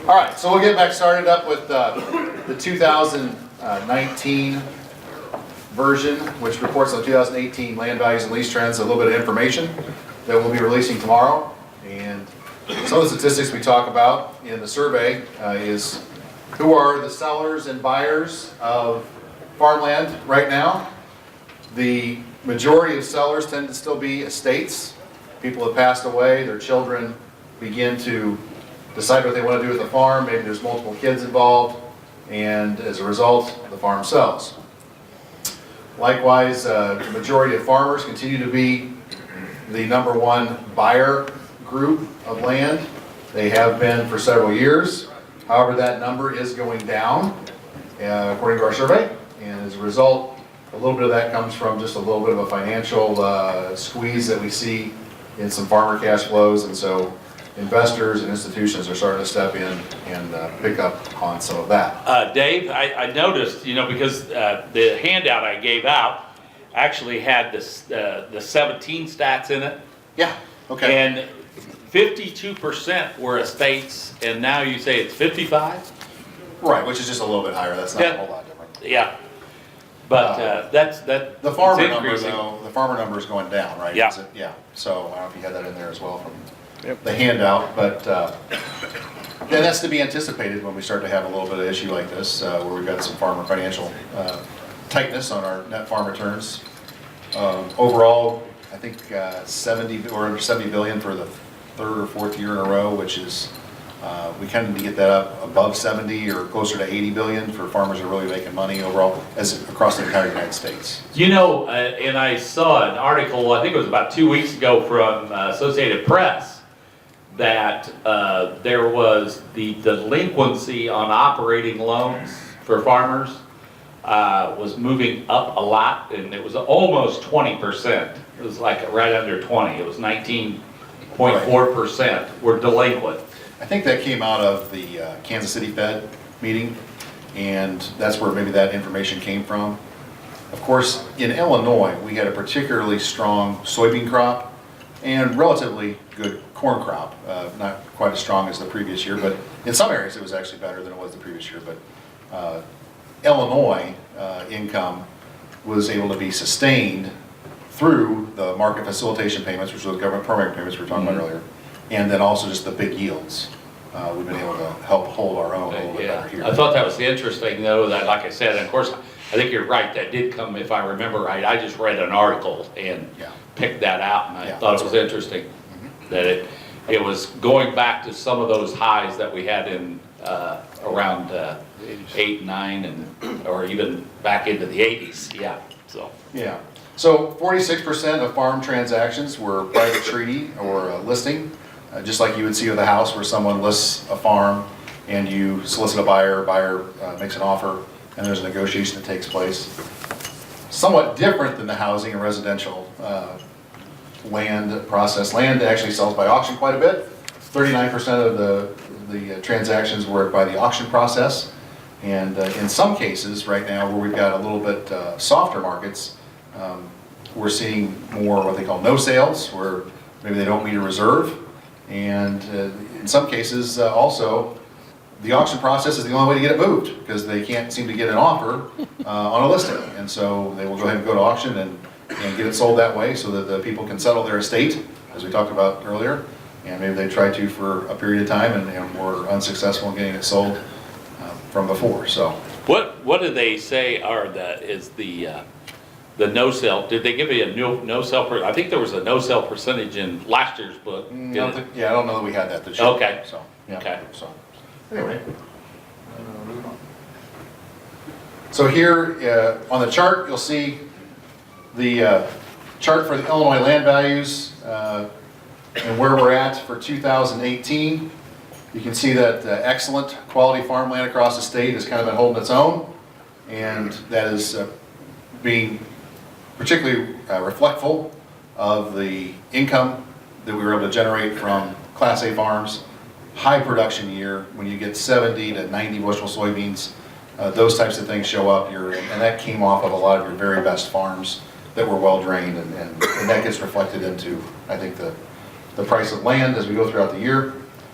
All right, so we'll get back started up with the 2019 version, which reports on 2018 land values and lease trends, a little bit of information that we'll be releasing tomorrow. And some of the statistics we talk about in the survey is who are the sellers and buyers of farmland right now. The majority of sellers tend to still be estates. People have passed away, their children begin to decide what they want to do with the farm. Maybe there's multiple kids involved, and as a result, the farm sells. Likewise, the majority of farmers continue to be the #1 buyer group of land. They have been for several years. However, that number is going down, according to our survey, and as a result, a little bit of that comes from just a little bit of a financial squeeze that we see in some farmer cash flows, and so investors and institutions are starting to step in and pick up on some of that. Dave, I noticed, because the handout I gave out actually had this, the 17 stats in it. Yeah, okay. And 52% were estates, and now you say it's 55? Right, which is just a little bit higher. That's not a whole lot different. Yeah. But the farmer number, though, the farmer number is going down, right? Yeah. Yeah. So I don't know if you had that in there as well from the handout, but yeah, that's to be anticipated when we start to have a little bit of issue like this, where we've got some farmer financial tightness on our net farm returns. Overall, I think 70 billion for the third or fourth year in a row, which is we kind of need to get that up above 70 or closer to 80 billion for farmers that are really making money overall as across the entire United States. And I saw an article, I think it was about 2 weeks ago from Associated Press, that there was the delinquency on operating loans for farmers was moving up a lot, and it was almost 20%. It was like right under 20. It was 19.4% were delinquent. I think that came out of the Kansas City Fed meeting, and that's where maybe that information came from. Of course, in Illinois, we had a particularly strong soybean crop and relatively good corn crop. Not quite as strong as the previous year, but in some areas it was actually better than it was the previous year. But Illinois income was able to be sustained through the market facilitation payments, which were the government program payments we were talking about earlier, and then also just the big yields. We've been able to help hold our own a little bit better here. I thought that was interesting, though, that, like I said, and of course, I think you're right, that did come, if I remember right, I just read an article and picked that out, and I thought it was interesting that it was going back to some of those highs that we had in around 8, 9, and or even back into the 80s. So 46% of farm transactions were private treaty or listing, just like you would see with a house where someone lists a farm and you solicit a buyer makes an offer, and there's a negotiation that takes place. Somewhat different than the housing and residential land process. Land actually sells by auction quite a bit. 39% of the transactions were by the auction process, and in some cases right now where we've got a little bit softer markets, we're seeing more what they call no sales, where maybe they don't meet a reserve, and in some cases also the auction process is the only way to get it moved because they can't seem to get an offer on a listing, and so they will go ahead and go to auction and get it sold that way so that the people can settle their estate, as we talked about earlier, and maybe they tried to for a period of time and were unsuccessful in getting it sold from before. So what do they say is the no sell? Did they give you a no sell? I think there was a no sell percentage in last year's book. I don't know that we had that this year. Okay. So Okay. So anyway, so here on the chart you'll see the chart for the Illinois land values and where we're at for 2018. You can see that excellent quality farmland across the state has kind of been holding its own, and that is being particularly reflectful of the income that we were able to generate from Class A farms. High production year, when you get 70 to 90 bushel soybeans, those types of things show up here, and that came off of a lot of your very best farms that were well drained, and that gets reflected into, I think, the price of land as we go throughout the year.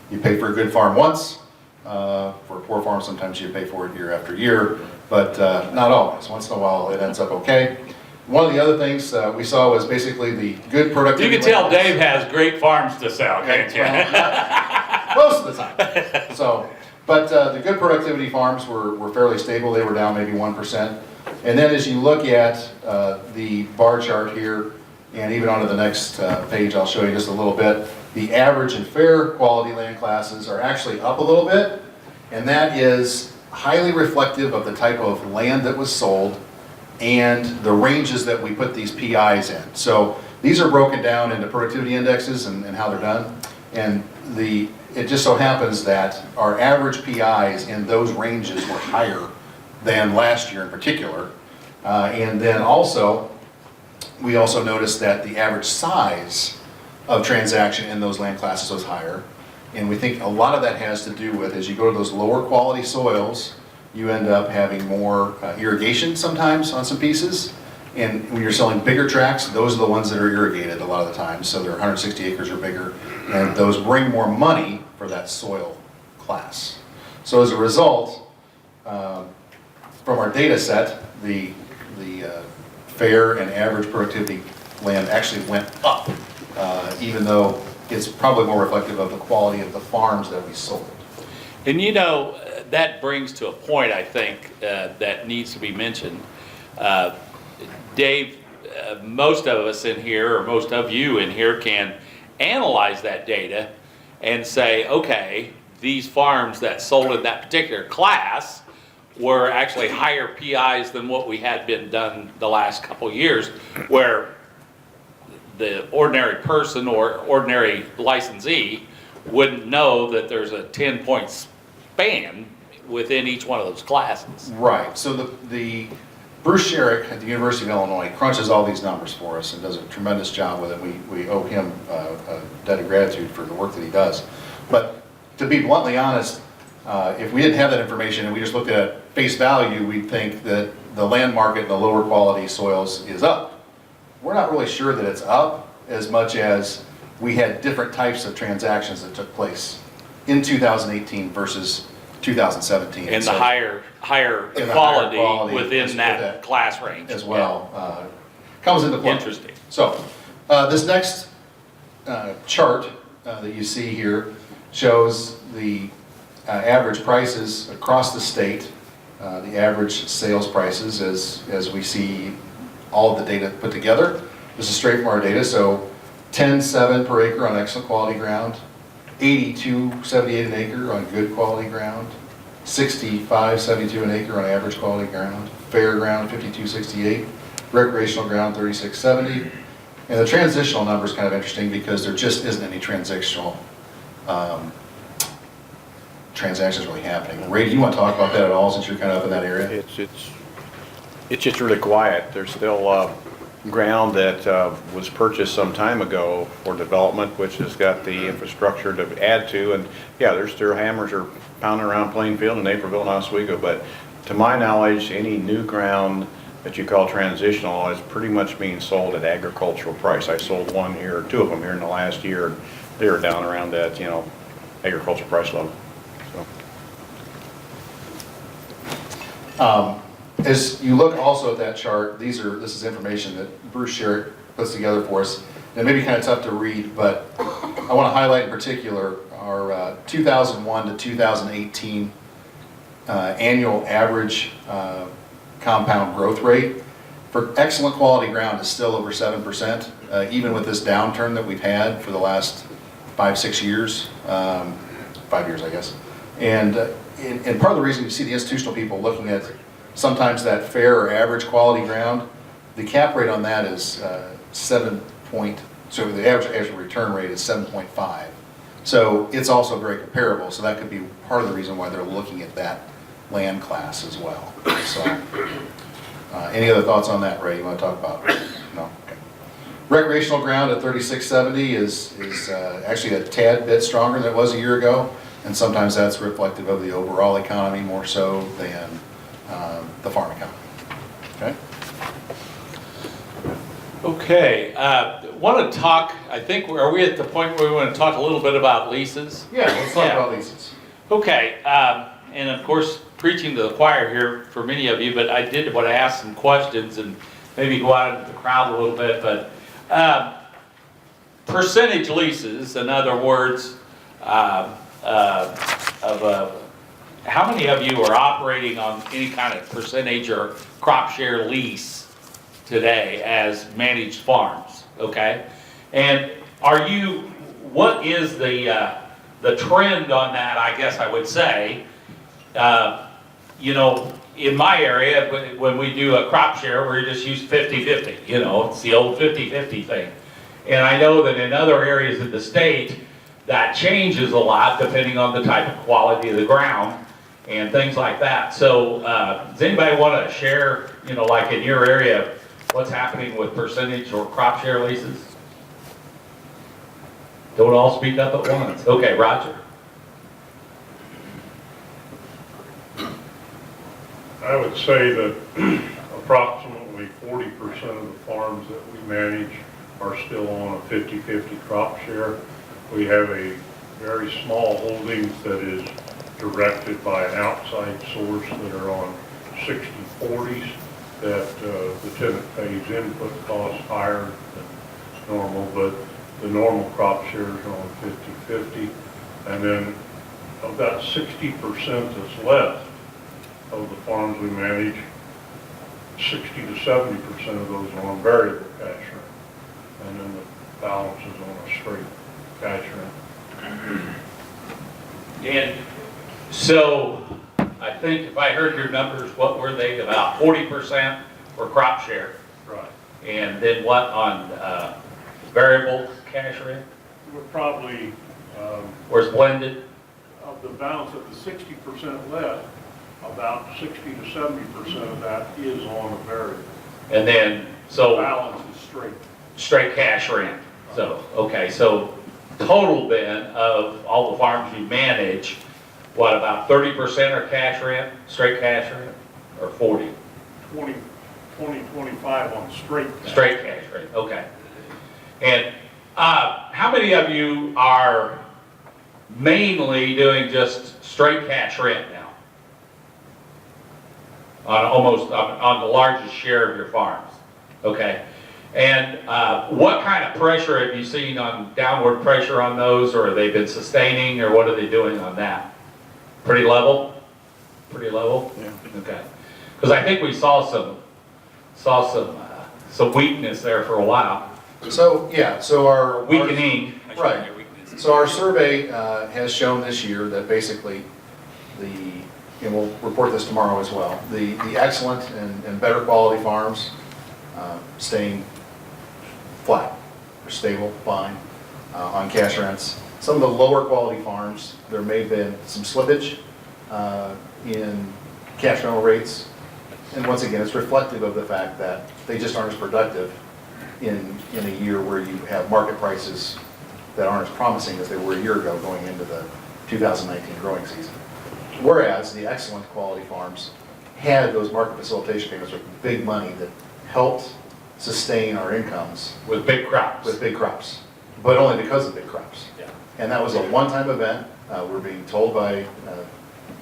You pay for a good farm once, For poor farms, sometimes you pay for it year after year, but not always. Once in a while, it ends up okay. One of the other things we saw was basically the good productivity. You can tell Dave has great farms to sell, can't you? Most of the time. So, but the good productivity farms were fairly stable. They were down maybe 1%. And then as you look at the bar chart here, and even onto the next page, I'll show you just a little bit. The average and fair quality land classes are actually up a little bit, and that is highly reflective of the type of land that was sold and the ranges that we put these PIs in. So these are broken down into productivity indexes and how they're done. And it just so happens that our average PIs in those ranges were higher than last year in particular. And then also, we also noticed that the average size of transaction in those land classes was higher. And we think a lot of that has to do with, as you go to those lower quality soils, you end up having more irrigation sometimes on some pieces. And when you're selling bigger tracts, those are the ones that are irrigated a lot of the time. So they're 160 acres or bigger, and those bring more money for that soil class. So as a result, from our data set, the fair and average productivity land actually went up, even though it's probably more reflective of the quality of the farms that we sold. And you know, that brings to a point, I think, that needs to be mentioned. Dave, most of us in here, or most of you in here, can analyze that data and say, okay, these farms that sold in that particular class were actually higher PIs than what we had been done the last couple of years, where the ordinary person or ordinary licensee wouldn't know that there's a 10-point span within each one of those classes. Right. So the Bruce Sherrick at the University of Illinois crunches all these numbers for us and does a tremendous job with it. We owe him a debt of gratitude for the work that he does. But to be bluntly honest, if we didn't have that information and we just looked at face value, we'd think that the land market in the lower quality soils is up. We're not really sure that it's up as much as we had different types of transactions that took place in 2018 versus 2017. And so, the higher and the quality, higher quality within that class range. as well comes into play. Interesting. So this next chart that you see here shows the average prices across the state, the average sales prices as we see all of the data put together. This is straight from our data, so 10.7 per acre on excellent quality ground, 82.78 an acre on good quality ground, 65.72 an acre on average quality ground, fair ground 52.68, recreational ground 36.70, and the transitional number is kind of interesting because there just isn't any transitional transactions really happening. Ray, do you want to talk about that at all since you're kind of up in that area? It's just really quiet. There's still ground that was purchased some time ago for development, which has got the infrastructure to add to. And yeah, there's still hammers are pounding around Plainfield and Naperville and Oswego. But to my knowledge, any new ground that you call transitional is pretty much being sold at agricultural price. I sold one here, two of them here in the last year. And they were down around that, agricultural price level. So. As you look also at that chart, this is information that Bruce Sherrick puts together for us. It may be kind of tough to read, but I want to highlight in particular our 2001 to 2018 annual average compound growth rate for excellent quality ground is still over 7%, even with this downturn that we've had for the last 5-6 years, 5 years I guess. And part of the reason you see the institutional people looking at sometimes that fair or average quality ground, the cap rate on that is so the average return rate is 7.5. So it's also very comparable, so that could be part of the reason why they're looking at that land class as well. So, any other thoughts on that, Ray, you want to talk about? No? Okay. Recreational ground at 3670 is actually a tad bit stronger than it was a year ago, and sometimes that's reflective of the overall economy more so than the farm economy. Okay. Okay, want to talk, I think, are we at the point where we want to talk a little bit about leases? Yeah, let's talk about leases. Okay, and of course, preaching to the choir here for many of you, but I did want to ask some questions and maybe go out into the crowd a little bit, but percentage leases, in other words, how many of you are operating on any kind of percentage or crop share lease today as managed farms, okay? And what is the trend on that, I guess I would say? You know, in my area, when we do a crop share, we just use 50-50, you know, it's the old 50-50 thing. And I know that in other areas of the state, that changes a lot depending on the type of quality of the ground and things like that. So does anybody want to share, you know, like in your area, what's happening with percentage or crop share leases? Don't all speak up at once. Okay, Roger. I would say that approximately 40% of the farms that we manage are still on a 50-50 crop share. We have a very small holdings that is directed by an outside source that are on 60-40s that the tenant pays input costs higher than normal, but the normal crop shares are on 50-50. And then of that 60% that's left of the farms we manage, 60 to 70% of those are on variable cash rent. And then the balance is on a straight cash rent. And so I think if I heard your numbers, what were they? About 40% for crop share? Right. And then what on variable cash rent? We're probably, Or it's blended? of the balance of the 60% left, about 60 to 70% of that is on a variable. And then, The so balance is straight. straight cash rent. So, okay, so total then of all the farms you manage, what, about 30% are cash rent, straight cash rent, or 40? 25 on straight. Straight cash rent, okay. And how many of you are mainly doing just straight cash rent now? On the largest share of your farms, okay? And what kind of pressure have you seen on downward pressure on those, or have they been sustaining, or what are they doing on that? Pretty level? Pretty level? Yeah. Okay. Because I think we saw some weakness there for a while. So, yeah, so our. Weakening. Right. So our survey has shown this year that basically and we'll report this tomorrow as well, the excellent and better quality farms staying flat or stable, fine, on cash rents. Some of the lower quality farms, there may have been some slippage in cash rental rates. And once again, it's reflective of the fact that they just aren't as productive in a year where you have market prices that aren't as promising as they were a year ago going into the 2019 growing season. Whereas the excellent quality farms had those market facilitation payments with big money that helped sustain our incomes With big crops. with big crops, but only because of big crops. Yeah. And that was a one-time event. We're being told by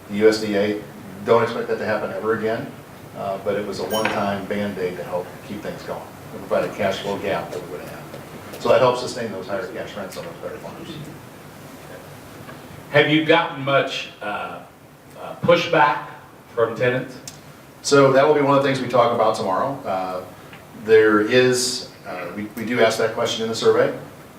the USDA, don't expect that to happen ever again, but it was a one-time Band-Aid to help keep things going. It provided a cash flow gap that we would have. So that helps sustain those higher cash rents on those better farms. Have you gotten much pushback from tenants? So that will be one of the things we talk about tomorrow. There is, we do ask that question in the survey,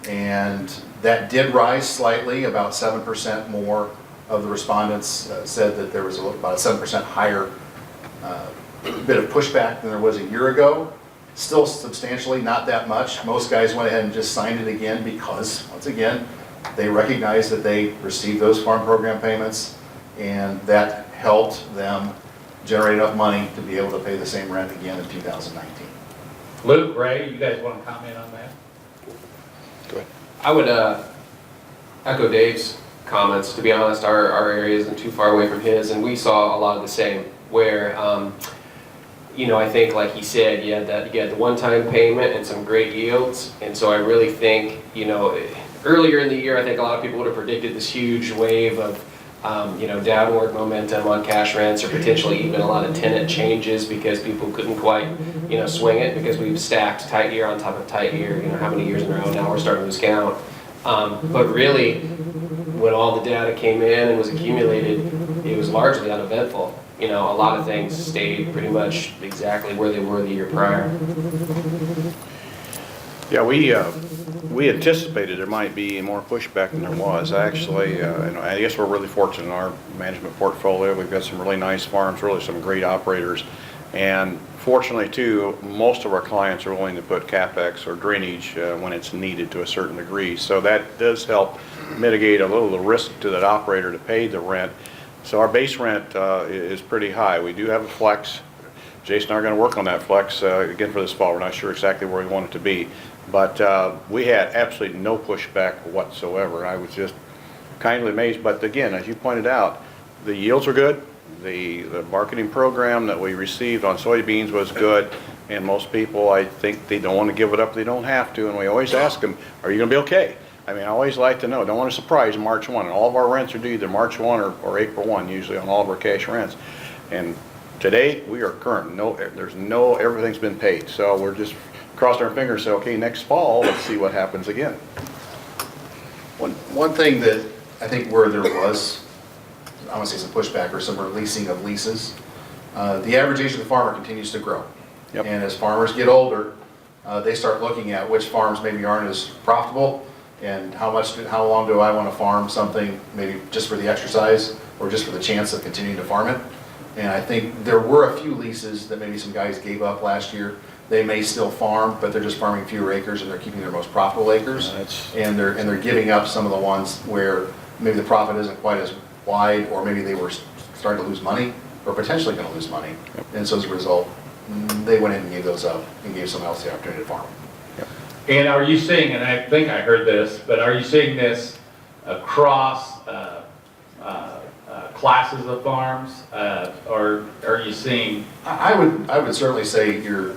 and that did rise slightly. About 7% more of the respondents said that there was about a 7% higher bit of pushback than there was a year ago. Still substantially, not that much. Most guys went ahead and just signed it again because, once again, they recognized that they received those farm program payments, and that helped them generate enough money to be able to pay the same rent again in 2019. Luke, Ray, you guys want to comment on that? Go ahead. I would echo Dave's comments. To be honest, our area isn't too far away from his, and we saw a lot of the same, where, you know, I think like he said, you had the one-time payment and some great yields, and so I really think, you know, earlier in the year, I think a lot of people would have predicted this huge wave of downward momentum on cash rents or potentially even a lot of tenant changes because people couldn't quite, swing it because we've stacked tight year on top of tight year, how many years in a row now we're starting to lose count. But really, when all the data came in and was accumulated, it was largely uneventful. A lot of things stayed pretty much exactly where they were the year prior. Yeah, we anticipated there might be more pushback than there was. Actually, I guess we're really fortunate in our management portfolio. We've got some really nice farms, really some great operators. And fortunately too, most of our clients are willing to put CapEx or drainage when it's needed to a certain degree. So that does help mitigate a little of the risk to that operator to pay the rent. So our base rent is pretty high. We do have a flex. Jason and I are going to work on that flex again for this fall. We're not sure exactly where we want it to be. But we had absolutely no pushback whatsoever. I was just kindly amazed. But again, as you pointed out, the yields are good. The marketing program that we received on soybeans was good. And most people, I think, they don't want to give it up. They don't have to. And we always ask them, are you going to be okay? I mean, I always like to know. Don't want to surprise March 1. And all of our rents are due either March 1 or April 1, usually on all of our cash rents. And today, we are current. Everything's been paid. So we're just crossed our fingers and say, okay, next fall, let's see what happens again. One thing that I think where there was, I want to say some pushback or some releasing of leases, the average age of the farmer continues to grow. Yep. And as farmers get older, they start looking at which farms maybe aren't as profitable and how long do I want to farm something, maybe just for the exercise or just for the chance of continuing to farm it. And I think there were a few leases that maybe some guys gave up last year. They may still farm, but they're just farming fewer acres and they're keeping their most profitable acres. And they're giving up some of the ones where maybe the profit isn't quite as wide, or maybe they were starting to lose money or potentially going to lose money. Yep. And so as a result, they went in and gave those up and gave someone else the opportunity to farm. Yep. And are you seeing, and I think I heard this, but are you seeing this across classes of farms, or are you seeing? I would certainly say your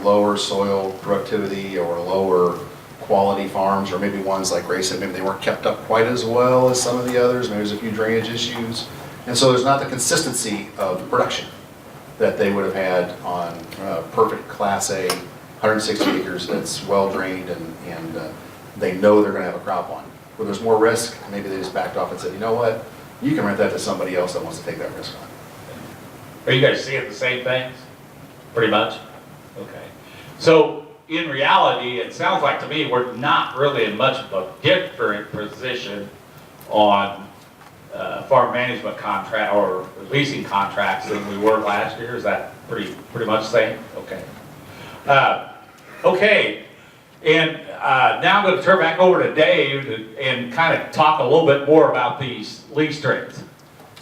lower soil productivity or lower quality farms, or maybe ones like Ray said, maybe they weren't kept up quite as well as some of the others. Maybe there's a few drainage issues, and so there's not the consistency of production that they would have had on perfect Class A, 160 acres that's well drained and they know they're going to have a crop on. Where there's more risk, maybe they just backed off and said, you know what, you can rent that to somebody else that wants to take that risk on. Are you guys seeing the same things? Pretty much? Okay. So in reality, it sounds like to me we're not really in much of a different position on farm management contract or leasing contracts than we were last year. Is that pretty much the same? Okay. Okay. And now I'm going to turn back over to Dave and kind of talk a little bit more about these lease trends.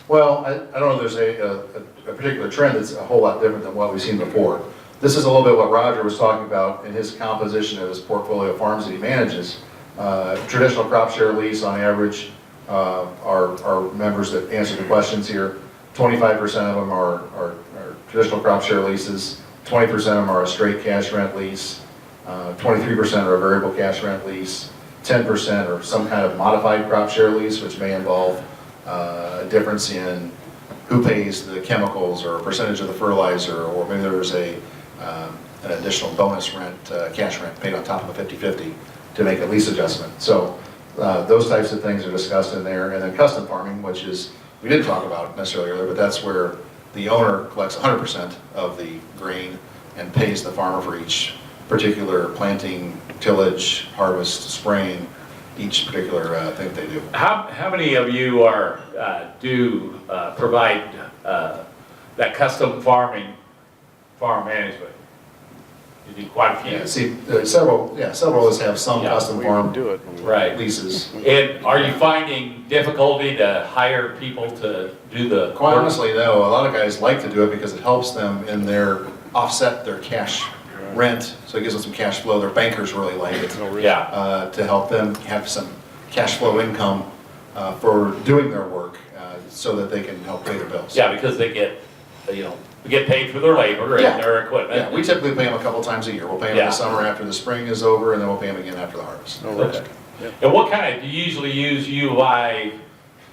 Well, I don't know if there's a particular trend that's a whole lot different than what we've seen before. This is a little bit what Roger was talking about in his composition of his portfolio of farms that he manages. Traditional crop share lease on average, our members that answer the questions here, 25% of them are traditional crop share leases, 20% of them are a straight cash rent lease, 23% are a variable cash rent lease, 10% are some kind of modified crop share lease, which may involve a difference in who pays the chemicals or a percentage of the fertilizer, or maybe there's an additional bonus rent, cash rent paid on top of a 50-50 to make a lease adjustment. So those types of things are discussed in there. And then custom farming, which is, we didn't talk about necessarily earlier, but that's where the owner collects 100% of the grain and pays the farmer for each particular planting, tillage, harvest, spraying, each particular thing they do. How many of you are provide that custom farm management? You do quite a few. Yeah, see, several of us have some custom farm Right. leases. And are you finding difficulty to hire people to do the? Quite honestly, no. A lot of guys like to do it because it helps them in their offset their cash rent, so it gives them some cash flow. Their bankers really like it. Yeah. To help them have some cash flow income for doing their work, so that they can help pay their bills. Yeah, because they get, get paid for their labor and Yeah. their equipment. Yeah, we typically pay them a couple times a year. We'll pay them in Yeah. the summer after the spring is over, and then we'll pay them again after the harvest. No risk. Okay. And what kind of, do you usually use U of I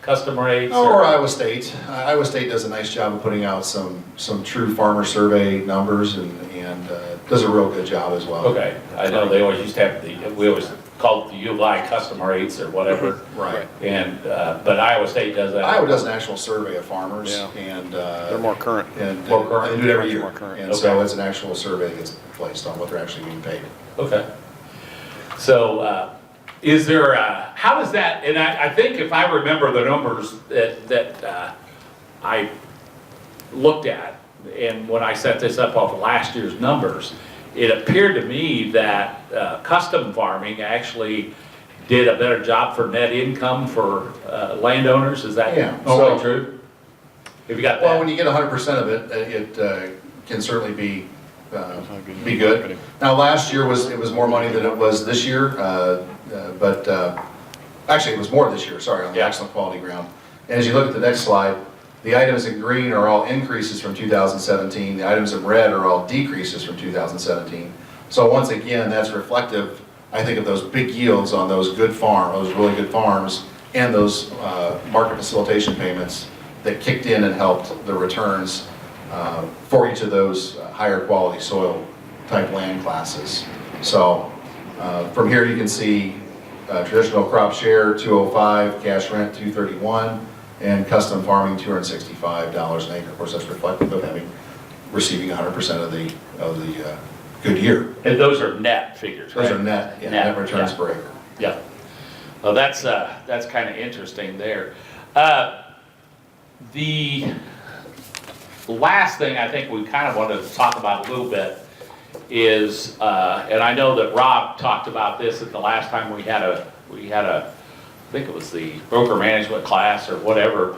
custom rates? Or Iowa State. Iowa State does a nice job of putting out some true farmer survey numbers and does a real good job as well. Okay, I know they always used to have we always called it the ULI custom rates or whatever. Right. And, but Iowa State does that. Iowa does an actual survey of farmers Yeah. and. They're more current. And More current. they do it every year. More current. And so Okay. it's an actual survey that gets placed on what they're actually being paid. Okay. So, is there, how does that, and I think if I remember the numbers that I looked at, and when I set this up off of last year's numbers, it appeared to me that custom farming actually did a better job for net income for landowners. Is that Yeah, normally so- true? Have you got Well, when that? you get 100% of it, it can certainly be good. Now, last year it was more money than it was this year, but actually it was more this year, sorry, on the Yeah. excellent quality ground. And as you look at the next slide, the items in green are all increases from 2017. The items in red are all decreases from 2017. So once again, that's reflective, I think, of those big yields on those good those really good farms, and those market facilitation payments that kicked in and helped the returns for each of those higher quality soil type land classes. So from here you can see traditional crop share 205, cash rent 231, and custom farming $265 an acre. Of course, that's reflective of receiving 100% of the good year. And those are net figures, Those right? are net, yeah, Net, net returns yeah. per acre. Yeah. Well, that's kind of interesting there. The last thing I think we kind of wanted to talk about a little bit is, and I know that Rob talked about this at the last time we had a, I think it was the broker management class or whatever,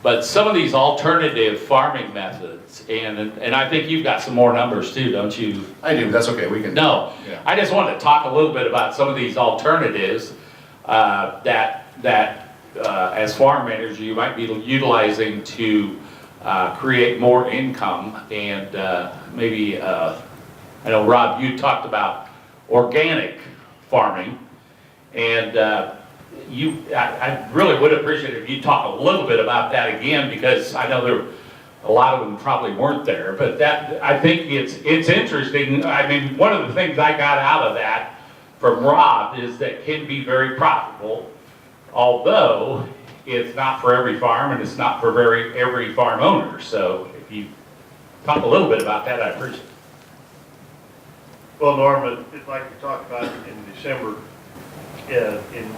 but some of these alternative farming methods, and I think you've got some more numbers too, don't you? I do, that's okay, we can. No, Yeah. I just wanted to talk a little bit about some of these alternatives that as farm managers you might be utilizing to create more income. And maybe, I know Rob, you talked about organic farming, and I really would appreciate it if you talk a little bit about that again, because I know a lot of them probably weren't there, but that, I think it's interesting. I mean, one of the things I got out of that from Rob is that can be very profitable, although it's not for every farm and it's not for every farm owner. So if you talk a little bit about that, I appreciate it. Well, Norm, like we talked about in December, in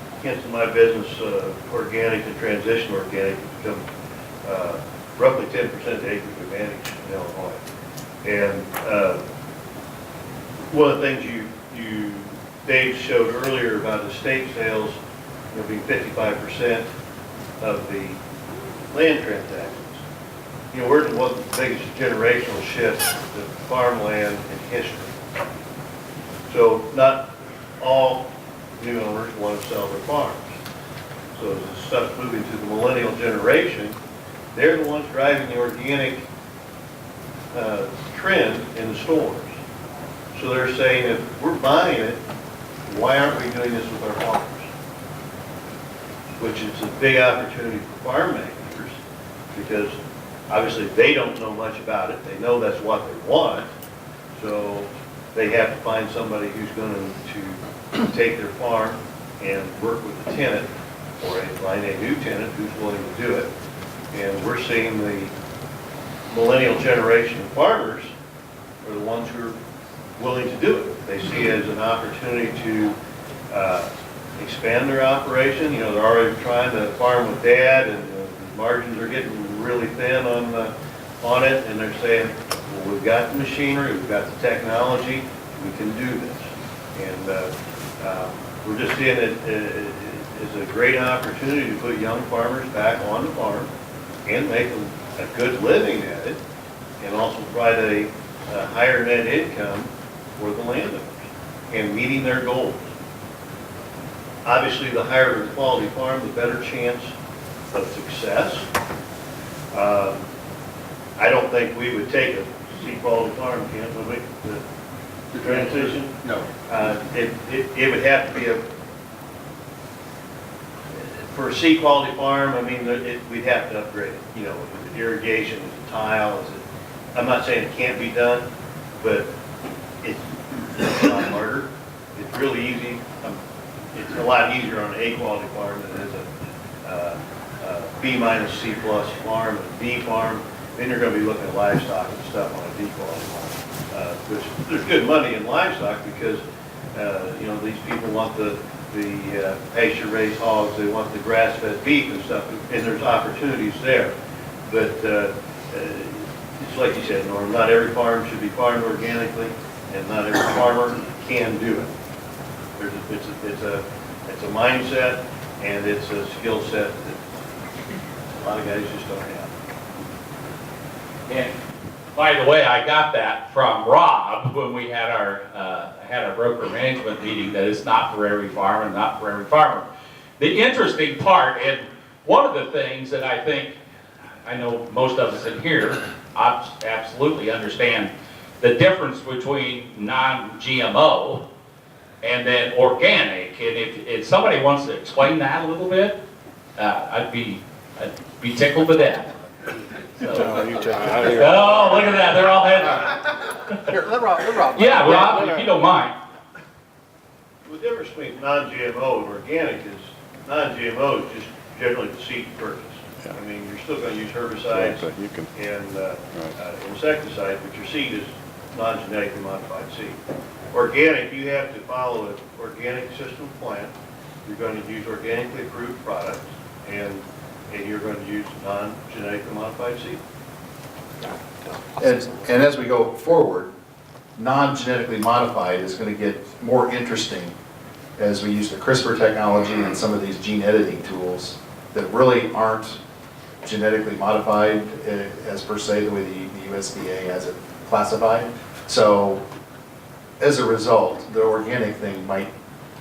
my business, organic and transition organic has become roughly 10% of the acreage we manage in Illinois. And one of the things Dave showed earlier about estate sales, being 55% of the land transactions. We're in one of the biggest generational shifts of farmland in history. So not all new owners want to sell their farms. So as the stuff's moving to the millennial generation, they're the ones driving the organic trend in the stores. So they're saying, if we're buying it, why aren't we doing this with our farmers? Which is a big opportunity for farm managers, because obviously they don't know much about it. They know that's what they want, so they have to find somebody who's going to take their farm and work with the tenant, or find a new tenant who's willing to do it. And we're seeing the millennial generation of farmers are the ones who are willing to do it. They see it as an opportunity to expand their operation. They're already trying to farm with dad, and the margins are getting really thin on it, and they're saying, well, we've got the machinery, we've got the technology, we can do this. And we're just seeing it as a great opportunity to put young farmers back on the farm and make them a good living at it, and also provide a higher net income for the landowners and meeting their goals. Obviously, the higher the quality farm, the better chance of success. I don't think we would take a C-quality farm, Kent, would we? The transition? No. It would have to be for a C quality farm, I mean, we'd have to upgrade it, you know, is it irrigation, is it tile, is it, I'm not saying it can't be done, but it's a lot harder. It's really easy. It's a lot easier on an A quality farm than it is a B minus C plus farm, a D farm. Then you're going to be looking at livestock and stuff on a D quality farm. Which there's good money in livestock because you know, these people want the pasture raised hogs, they want the grass fed beef and stuff, and there's opportunities there. But it's like you said, Norm, not every farm should be farmed organically, and not every farmer can do it. It's a mindset, and it's a skill set that a lot of guys just don't have. And by the way, I got that from Rob when we had our broker management meeting, that it's not for every farm and not for every farmer. The interesting part, and one of the things that I think, I know most of us in here absolutely understand the difference between non-GMO and then organic. And if somebody wants to explain that a little bit, I'd be tickled to death. So, oh, look at that, they're all heading. Here, let Rob. Yeah, Rob, if you don't mind. The difference between non-GMO and organic is non-GMO is just generally the seed you purchase. I mean, you're still going to use herbicides and insecticides, but your seed is non-genetically modified seed. Organic, you have to follow an organic system plan. You're going to use organically approved products, and you're going to use non-genetically modified seed. And as we go forward, non-genetically modified is going to get more interesting as we use the CRISPR technology and some of these gene editing tools that really aren't genetically modified as per se, the way the USDA has it classified. So as a result, the organic thing might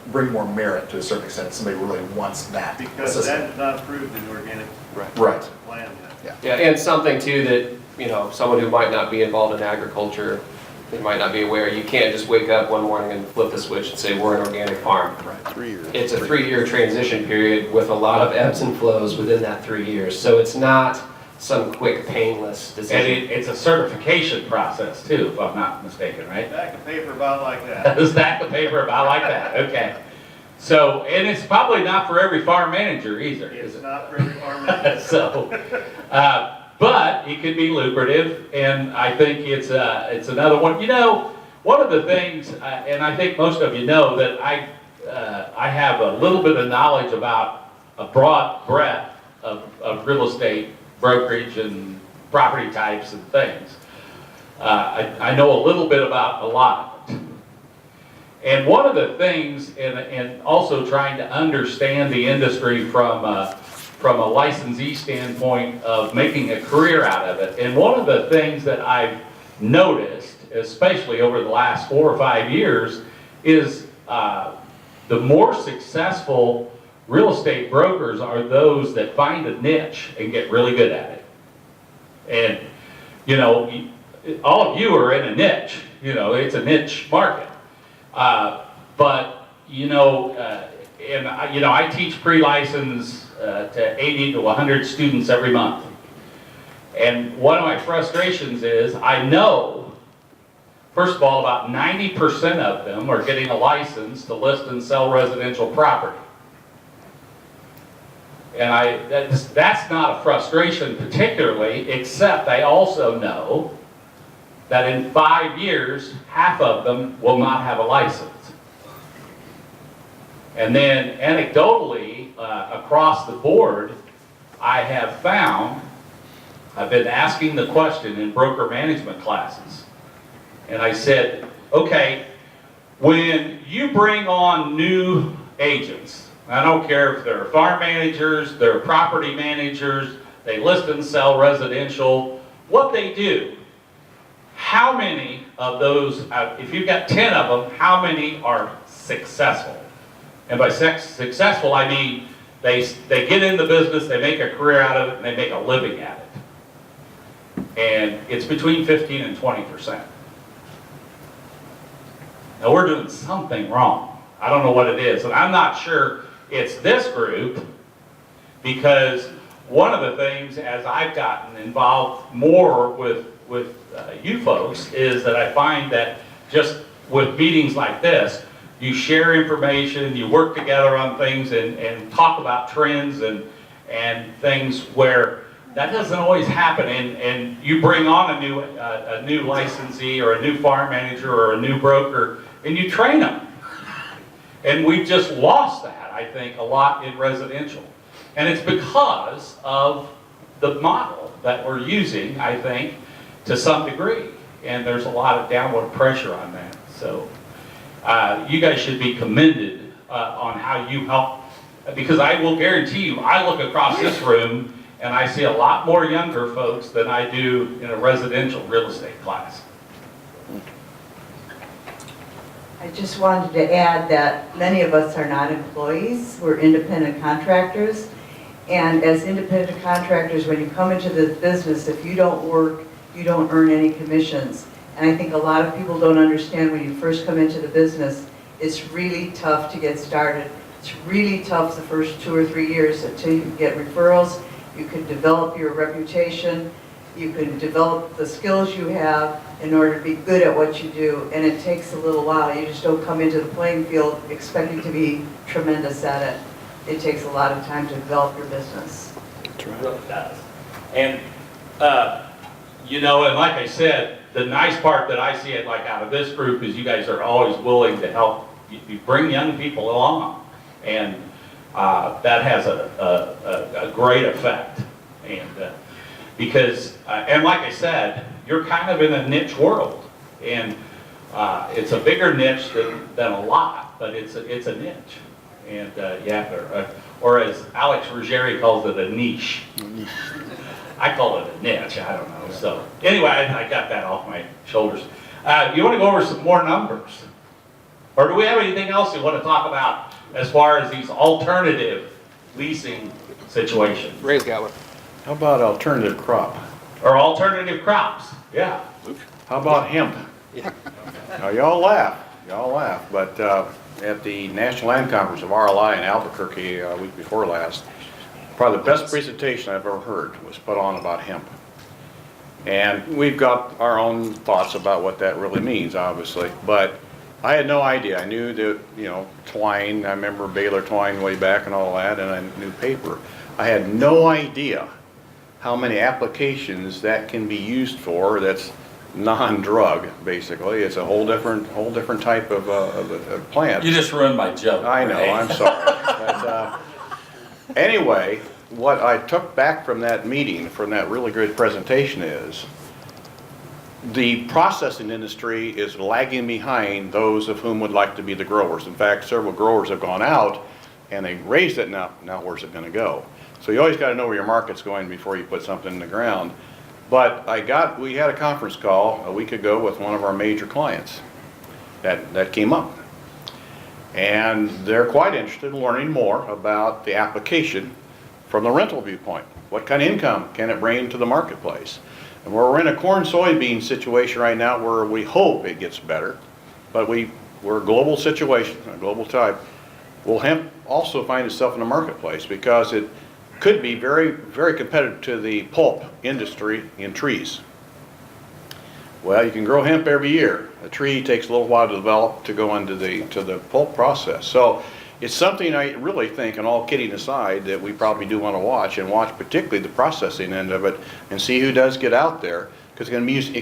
bring more merit to a certain extent if somebody really wants that. Because system. that is not approved in the organic Right. plan yet. Yeah, and something too that, you know, someone who might not be involved in agriculture, they might not be aware, you can't just wake up one morning and flip the switch and say, we're an organic farm. Right. 3 years. It's a 3-year transition period with a lot of ebbs and flows within that 3 years. So it's not some quick, painless And decision. it's a certification process too, if I'm not mistaken, right? Stack of paper about like that. A stack of paper about like that, okay. So, and it's probably not for every farm manager either, is It's it? not for every farmer. So, but it could be lucrative, and I think it's another one. You know, one of the things, and I think most of you know, that I have a little bit of knowledge about a broad breadth of real estate brokerage and property types and things. I know a little bit about a lot of it. And one of the things, and also trying to understand the industry from a licensee standpoint of making a career out of it. And one of the things that I've noticed, especially over the last 4 or 5 years, is the more successful real estate brokers are those that find a niche and get really good at it. And, you know, all of you are in a niche, you know, it's a niche market. But, you know, I teach pre-license to 80 to 100 students every month. And one of my frustrations is I know, first of all, about 90% of them are getting a license to list and sell residential property. And that's not a frustration particularly, except I also know that in 5 years, half of them will not have a license. And then anecdotally, across the board, I have found, I've been asking the question in broker management classes, and I said, okay, when you bring on new agents, I don't care if they're farm managers, they're property managers, they list and sell residential, what they do, how many of those, if you've got 10 of them, how many are successful? And by successful, I mean they get in the business, they make a career out of it, and they make a living at it. And it's between 15 and 20%. Now we're doing something wrong. I don't know what it is, and I'm not sure it's this group Because one of the things, as I've gotten involved more with you folks, is that I find that just with meetings like this, you share information, you work together on things and talk about trends and things where that doesn't always happen. And you bring on a new licensee or a new farm manager or a new broker and you train them. And we've just lost that, I think, a lot in residential. And it's because of the model that we're using, I think, to some degree. And there's a lot of downward pressure on that. So you guys should be commended on how you help, because I will guarantee you, I look across this room and I see a lot more younger folks than I do in a residential real estate class. I just wanted to add that many of us are not employees, we're independent contractors. And as independent contractors, when you come into this business, if you don't work, you don't earn any commissions. And I think a lot of people don't understand when you first come into the business, it's really tough to get started. It's really tough the first 2 or 3 years until you can get referrals, you can develop your reputation, you can develop the skills you have in order to be good at what you do, and it takes a little while. You just don't come into the playing field expecting to be tremendous at it. It takes a lot of time to develop your business. It really does. And, you know, and like I said, the nice part that I see it like out of this group is you guys are always willing to help. You bring young people along, and that has a great effect. And because, and like I said, you're kind of in a niche world, and it's a bigger niche than a lot, but it's a niche. And or as Alex Ruggieri calls it, a niche. I call it a niche, I don't know. So anyway, I got that off my shoulders. You want to go over some more numbers? Or do we have anything else you want to talk about as far as these alternative leasing situations? Ray's got one. How about alternative crop? Or alternative crops, yeah. How about hemp? Now, y'all laugh, but at the National Land Conference of RLI in Albuquerque a week before last, probably the best presentation I've ever heard was put on about hemp. And we've got our own thoughts about what that really means, obviously, but I had no idea. I knew that, you know, twine, I remember Baylor twine way back and all that, and I knew paper. I had no idea how many applications that can be used for that's non-drug, basically. It's a whole different type of plant. You just ruined my joke. I know, Ray. I'm sorry. But, anyway, what I took back from that meeting, from that really great presentation is, the processing industry is lagging behind those of whom would like to be the growers. In fact, several growers have gone out and they raised it now where's it gonna go? So you always gotta know where your market's going before you put something in the ground. But we had a conference call a week ago with one of our major clients that came up. And they're quite interested in learning more about the application from the rental viewpoint. What kind of income can it bring to the marketplace? And we're in a corn soybean situation right now where we hope it gets better, but we're a global situation, a global type. Will hemp also find itself in the marketplace because it could be very, very competitive to the pulp industry in trees. Well, you can grow hemp every year. A tree takes a little while to develop to go into the pulp process. So it's something I really think, and all kidding aside, that we probably do want to watch, and watch particularly the processing end of it, and see who does get out there, because it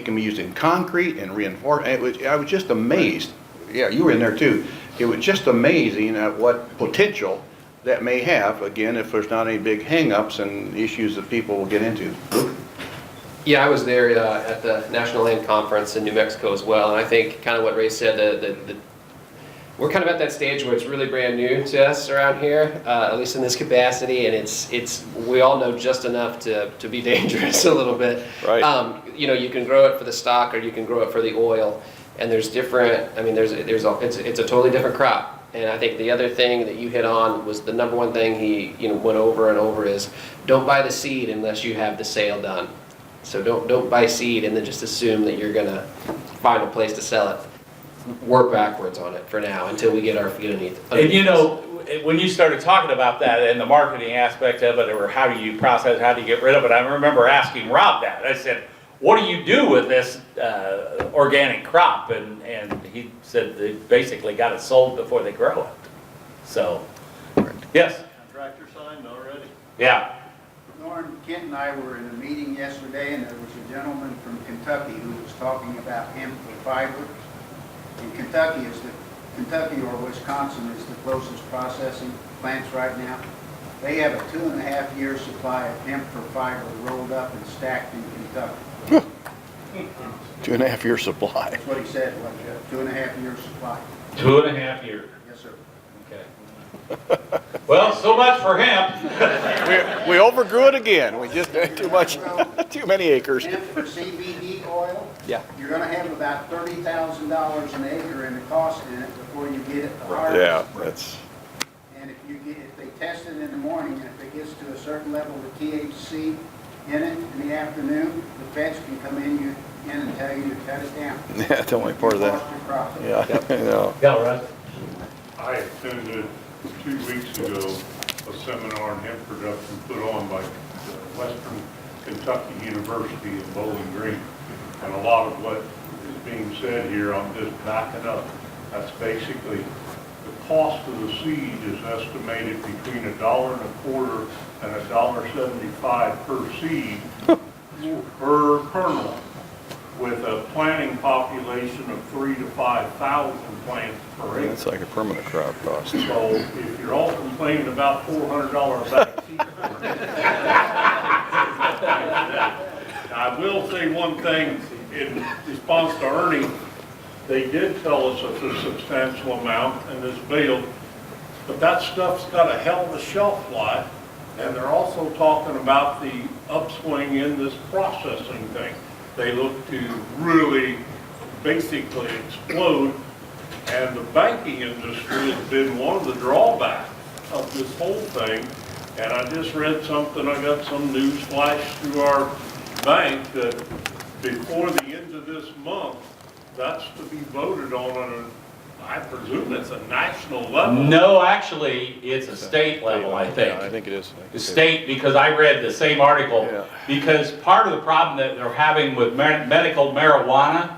can be used in concrete and reinforced. I was just amazed. Yeah, you were in there too. It was just amazing at what potential that may have, again, if there's not any big hang-ups and issues that people will get into. Luke? Yeah, I was there at the National Land Conference in New Mexico as well, and I think kind of what Ray said, we're kind of at that stage where it's really brand new to us around here, at least in this capacity, and we all know just enough to be dangerous a little bit. Right. You know, you can grow it for the stock or you can grow it for the oil, and there's different. I mean, it's a totally different crop. And I think the other thing that you hit on was the number one thing he went over and over is don't buy the seed unless you have the sale done. So don't buy seed and then just assume that you're gonna find a place to sell it. Work backwards on it for now until we get our feet underneath. And you know, when you started talking about that and the marketing aspect of it, or how do you process, how do you get rid of it, I remember asking Rob that. I said, what do you do with this organic crop? And he said they basically got it sold before they grow it. So, yes, Contractor signed already. yeah. Norm, Kent and I were in a meeting yesterday, and there was a gentleman from Kentucky who was talking about hemp for fiber. And Kentucky or Wisconsin is the closest processing plants right now. They have a 2.5-year supply of hemp for fiber rolled up and stacked in Kentucky. 2.5-year supply. That's what he said, was a 2.5-year supply. 2.5 years. Yes, sir. Okay. Well, so much for hemp. We overgrew it again. We just had too much, too many acres. Hemp for CBD oil. Yeah. You're gonna have about $30,000 an acre in the cost in it before you get it to harvest. Yeah, that's, And if they test it in the morning, and if it gets to a certain level of THC in it in the afternoon, the feds can come in and tell you to cut it down. yeah, that's only part of You that. lost your profit. Yeah, I know. Yeah, right. I attended 2 weeks ago a seminar on hemp production put on by Western Kentucky University in Bowling Green. And a lot of what is being said here, I'm just backing up. That's basically, the cost of the seed is estimated between $1.25 and $1.75 per seed per kernel, with a planting population of 3,000 to 5,000 plants per acre. That's like a permanent crop cost. So if you're all complaining about $400 a bag seed corn, I will say one thing in response to Ernie. They did tell us it's a substantial amount and it's baled, but that stuff's got a hell of a shelf life. And they're also talking about the upswing in this processing thing. They look to really basically explode. And the banking industry has been one of the drawbacks of this whole thing. And I just read something, I got some news flash through our bank that before the end of this month, that's to be voted on I presume it's a national level. No, actually, it's a state level, I think. Yeah, I think it is. The state, because I read the same article, Yeah. because part of the problem that they're having with medical marijuana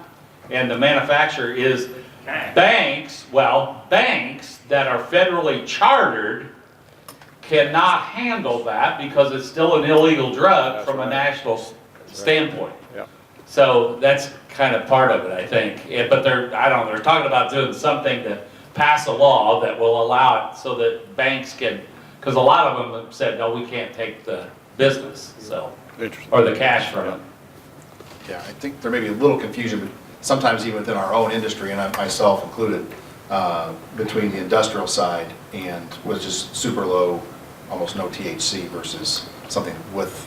and the manufacturer is banks that are federally chartered cannot handle that because it's still an illegal drug That's from a right. national standpoint. Yeah. So that's kind of part of it, I think. But I don't know, they're talking about doing something to pass a law that will allow it so that banks can, because a lot of them have said, no, we can't take the business, so, Interesting. or the cash from it. Yeah, I think there may be a little confusion, but sometimes even within our own industry, and I myself included, between the industrial side and was just super low, almost no THC versus something with,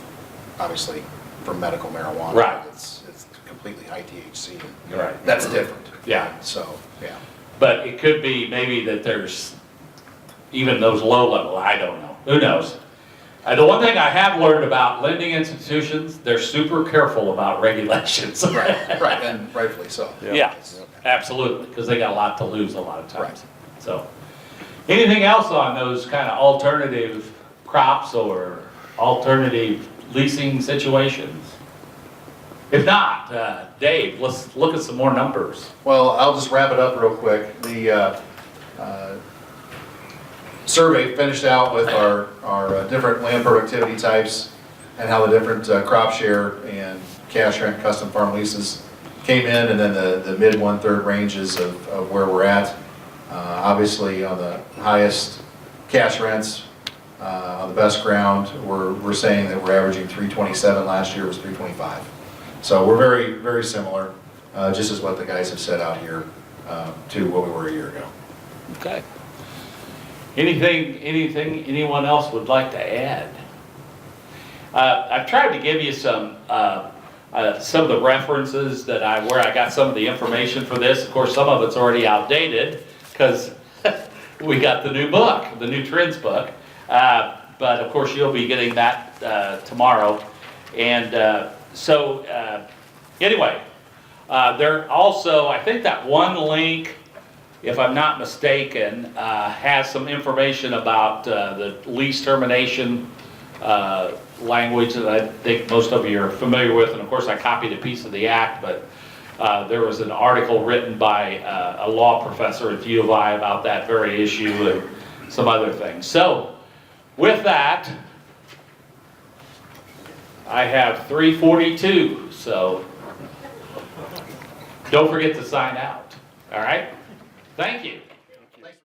obviously, for medical marijuana. Right. It's completely high THC. Right. That's different. Yeah. So, yeah. But it could be maybe that there's even those low level, I don't know, who knows? The one thing I have learned about lending institutions, they're super careful about regulations. Right, right, and rightfully so. Yeah, absolutely, because they got a lot to lose a lot of times. Right. So, anything else on those kind of alternative crops or alternative leasing situations? If not, Dave, let's look at some more numbers. Well, I'll just wrap it up real quick. The survey finished out with our different land productivity types and how the different crop share and cash rent custom farm leases came in, and then the mid 1/3 ranges of where we're at. Obviously, on the highest cash rents, on the best ground, we're saying that we're averaging 327. Last year was 325. So we're very, very similar, just as what the guys have said out here to what we were a year ago. Okay. Anything anyone else would like to add? I've tried to give you some of the references where I got some of the information for this. Of course, some of it's already outdated because we got the new book, the new Trends book. But of course, you'll be getting that tomorrow. And anyway, there also, I think that one link if I'm not mistaken, has some information about the lease termination language that I think most of you are familiar with, and of course I copied a piece of the act, but there was an article written by a law professor at U of I about that very issue and some other things. So, with that, I have 3:42, so don't forget to sign out. All right? Thank you.